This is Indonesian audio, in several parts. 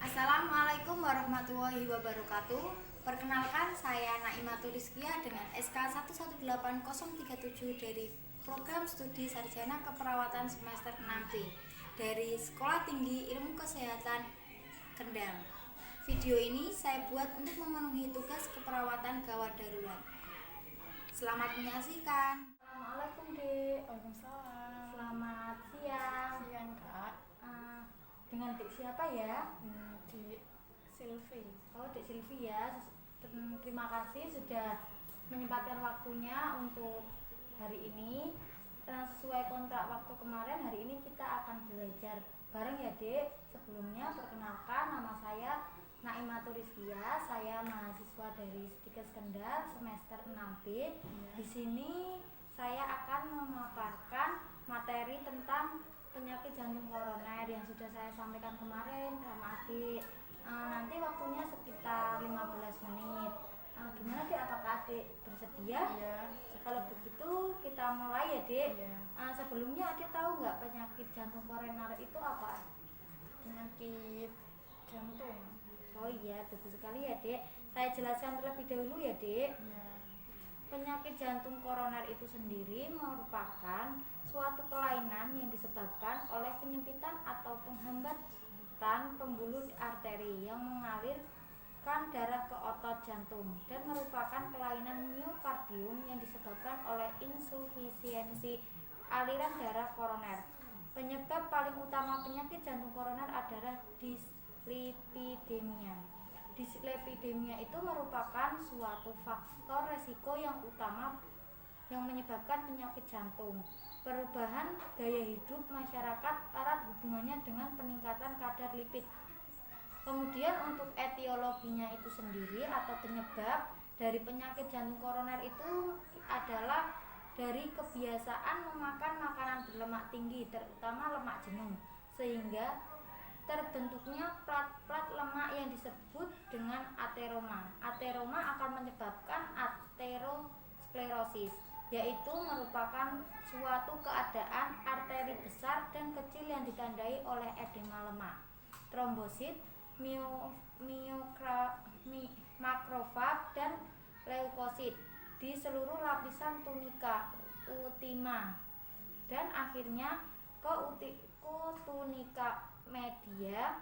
Assalamualaikum warahmatullahi wabarakatuh. Perkenalkan, saya Naimatul Rizkia dengan SK 118037 dari Program Studi Sarjana Keperawatan semester 6B dari Sekolah Tinggi Ilmu Kesehatan Kendal. Video ini saya buat untuk memenuhi tugas keperawatan gawat darurat. Selamat menyaksikan. Assalamualaikum, Dek. Waalaikumsalam. Selamat siang. Siang, Kak. Dengan Dek siapa ya? Di Silvi. Oh, Dek Silvi ya. Terima kasih sudah menyempatkan waktunya untuk hari ini. Sesuai kontrak waktu kemarin, hari ini kita akan belajar bareng ya, Dek. Sebelumnya perkenalkan, nama saya Naimatul Rizkia. Saya mahasiswa dari Stikes Kendal semester 6B. Di sini saya akan memaparkan materi tentang penyakit jantung koroner yang sudah saya sampaikan kemarin sama adik. Nanti waktunya sekitar 15 menit. Gimana, Dek? Apakah adik bersedia? Iya. Kalau begitu kita mulai ya, Dek. Iya. Sebelumnya adik tahu nggak penyakit jantung koroner itu apa? Penyakit jantung. Oh iya, bagus sekali ya, Dek. Saya jelaskan terlebih dahulu ya, Dek. Iya. Penyakit jantung koroner itu sendiri merupakan suatu kelainan yang disebabkan oleh penyempitan atau penghambatan pembuluh arteri yang mengalirkan darah ke otot jantung dan merupakan kelainan miokardium yang disebabkan oleh insufisiensi aliran darah koroner. Penyebab paling utama penyakit jantung koroner adalah dislipidemia. Dislipidemia itu merupakan suatu faktor resiko yang utama yang menyebabkan penyakit jantung. Perubahan gaya hidup masyarakat erat hubungannya dengan peningkatan kadar lipid. Kemudian untuk etiologinya itu sendiri atau penyebab dari penyakit jantung koroner itu adalah dari kebiasaan memakan makanan berlemak tinggi, terutama lemak jenuh, sehingga terbentuknya plat-plat lemak yang disebut dengan ateroma. Ateroma akan menyebabkan aterosklerosis, yaitu merupakan suatu keadaan arteri besar dan kecil yang ditandai oleh edema lemak, trombosit, makrofag, dan leukosit di seluruh lapisan tunika ultima, dan akhirnya ke tunika media.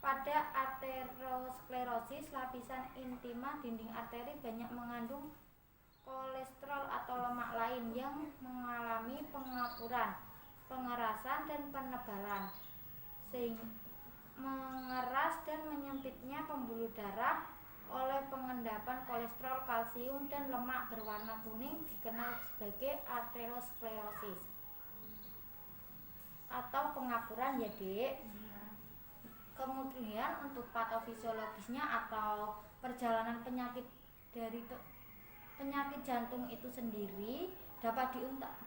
Pada aterosklerosis, lapisan intima dinding arteri banyak mengandung kolesterol atau lemak lain yang mengalami pengapuran, pengerasan, dan penebalan, sehingga mengeras dan menyempitnya pembuluh darah oleh pengendapan kolesterol, kalsium, dan lemak berwarna kuning dikenal sebagai aterosklerosis atau pengapuran ya, Dek. Kemudian untuk patofisiologisnya atau perjalanan penyakit dari penyakit jantung itu sendiri dapat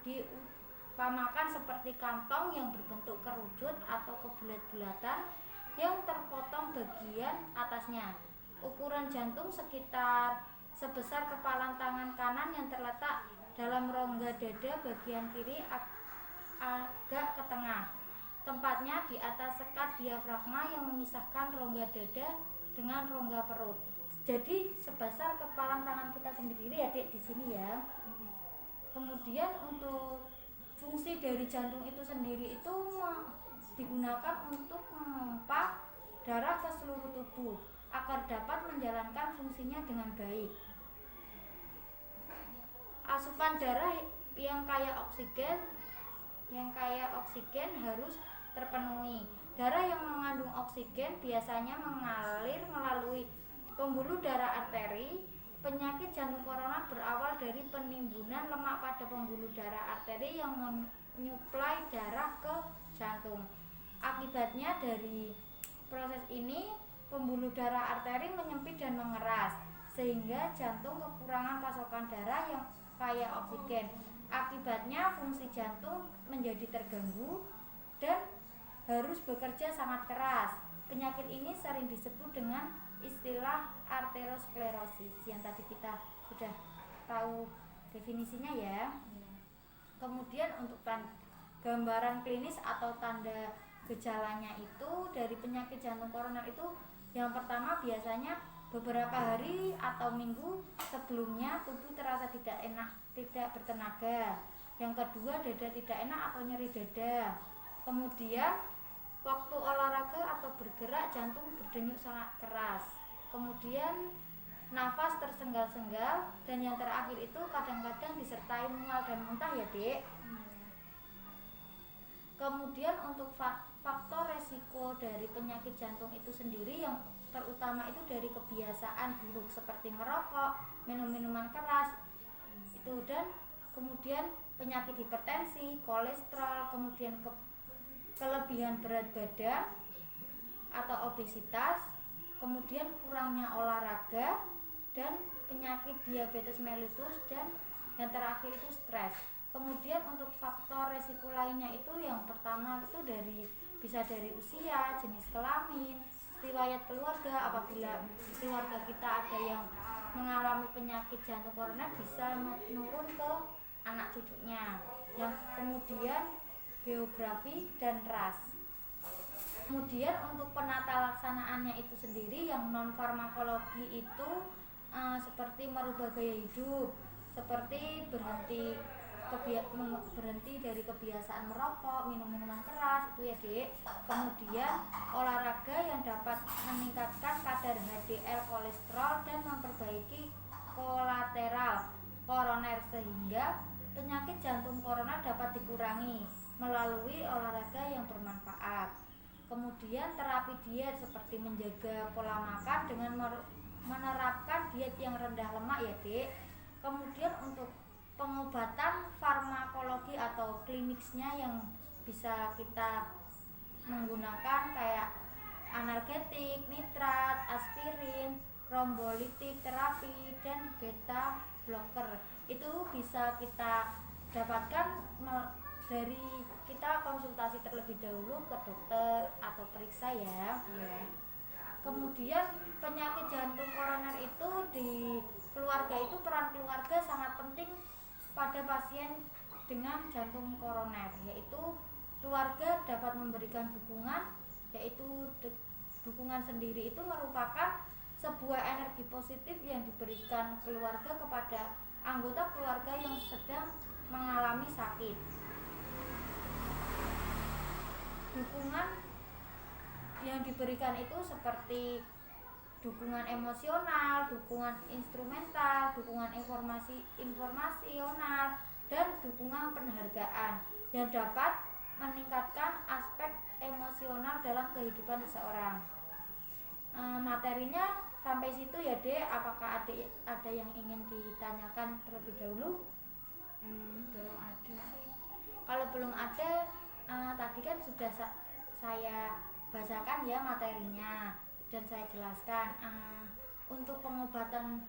diumpamakan seperti kantong yang berbentuk kerucut atau kebulat-bulatan yang terpotong bagian atasnya. Ukuran jantung sekitar sebesar kepalan tangan kanan yang terletak dalam rongga dada bagian kiri agak ke tengah. Tempatnya di atas sekat diafragma yang memisahkan rongga dada dengan rongga perut. Jadi sebesar kepalan tangan kita sendiri ya, Dek, di sini ya. Kemudian untuk fungsi dari jantung itu sendiri itu digunakan untuk memompa darah ke seluruh tubuh agar dapat menjalankan fungsinya dengan baik. Asupan darah yang kaya oksigen harus terpenuhi. Darah yang mengandung oksigen biasanya mengalir melalui pembuluh darah arteri. Penyakit jantung koroner berawal dari penimbunan lemak pada pembuluh darah arteri yang menyuplai darah ke jantung. Akibatnya dari proses ini pembuluh darah arteri menyempit dan mengeras, sehingga jantung kekurangan pasokan darah yang kaya oksigen. Akibatnya fungsi jantung menjadi terganggu dan harus bekerja sangat keras. Penyakit ini sering disebut dengan istilah aterosklerosis yang tadi kita sudah tahu definisinya ya. Kemudian untuk Gambaran klinis atau tanda gejalanya itu dari penyakit jantung koroner itu yang pertama biasanya beberapa hari atau minggu sebelumnya tubuh terasa tidak enak, tidak bertenaga. Yang kedua, dada tidak enak atau nyeri dada. Kemudian waktu olahraga atau bergerak jantung berdenyut sangat keras. Kemudian nafas tersengal-sengal, dan yang terakhir itu kadang-kadang disertai mual dan muntah ya Dek. Kemudian untuk faktor resiko dari penyakit jantung itu sendiri yang terutama itu dari kebiasaan buruk seperti merokok, minum minuman keras itu, dan kemudian penyakit hipertensi, kolesterol, kemudian kelebihan berat badan atau obesitas, kemudian kurangnya olahraga, dan penyakit diabetes mellitus, dan yang terakhir itu stres. Kemudian untuk faktor resiko lainnya itu yang pertama itu bisa dari usia, jenis kelamin, riwayat keluarga. Apabila keluarga kita ada yang mengalami penyakit jantung koroner bisa menurun ke anak cucunya. Yang kemudian geografi dan ras. Kemudian untuk penata laksanaannya itu sendiri yang non farmakologi itu seperti merubah gaya hidup, seperti berhenti dari kebiasaan merokok, minum minuman keras itu ya Dek. Kemudian olahraga yang dapat meningkatkan kadar HDL kolesterol dan memperbaiki kolateral koroner sehingga penyakit jantung koroner dapat dikurangi melalui olahraga yang bermanfaat. Kemudian terapi diet seperti menjaga pola makan dengan menerapkan diet yang rendah lemak ya Dek. Kemudian untuk pengobatan farmakologi atau klinisnya yang bisa kita menggunakan kayak analgetik, nitrat, aspirin, trombolitik terapi, dan beta blocker itu bisa kita dapatkan dari kita konsultasi terlebih dahulu ke dokter atau periksa ya. Kemudian penyakit jantung koroner itu di keluarga itu peran keluarga sangat penting pada pasien dengan jantung koroner, yaitu keluarga dapat memberikan dukungan, yaitu dukungan sendiri itu merupakan sebuah energi positif yang diberikan keluarga kepada anggota keluarga yang sedang mengalami sakit. Dukungan yang diberikan itu seperti dukungan emosional, dukungan instrumental, dukungan informasional, dan dukungan penghargaan yang dapat meningkatkan aspek emosional dalam kehidupan seseorang. Materinya sampai situ ya Dek. Apakah adik ada yang ingin ditanyakan terlebih dahulu? Belum ada sih. Kalau belum ada, tadi kan sudah saya bacakan ya materinya dan saya jelaskan. Untuk pengobatan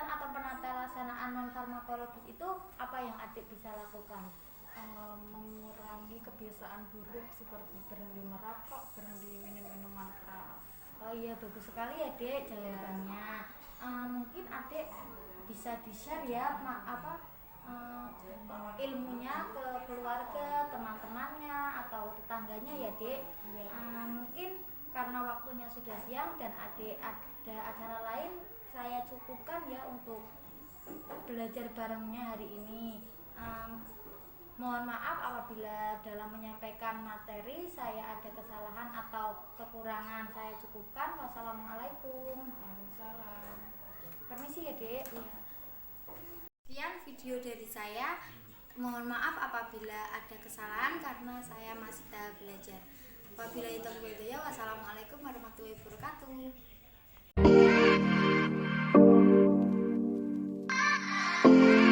atau penata laksanaan non farmakologis itu apa yang adik bisa lakukan? Mengurangi kebiasaan buruk seperti berhenti merokok, berhenti minum minuman keras. Oh iya, bagus sekali ya Dek jawabannya. Mungkin adik bisa di-share ya ilmunya ke keluarga, teman-temannya atau tetangganya ya Dek. Mungkin karena waktunya sudah siang dan adik ada acara lain, saya cukupkan ya untuk belajar barengnya hari ini. Mohon maaf apabila dalam menyampaikan materi saya ada kesalahan atau kekurangan. Saya cukupkan. Wassalamualaikum. Waalaikumsalam. Permisi ya Dek. Iya. Sekian video dari saya. Mohon maaf apabila ada kesalahan karena saya masih tahap belajar. Wabillahi taufiq wal hidayah. Wassalamualaikum warahmatullahi wabarakatuh.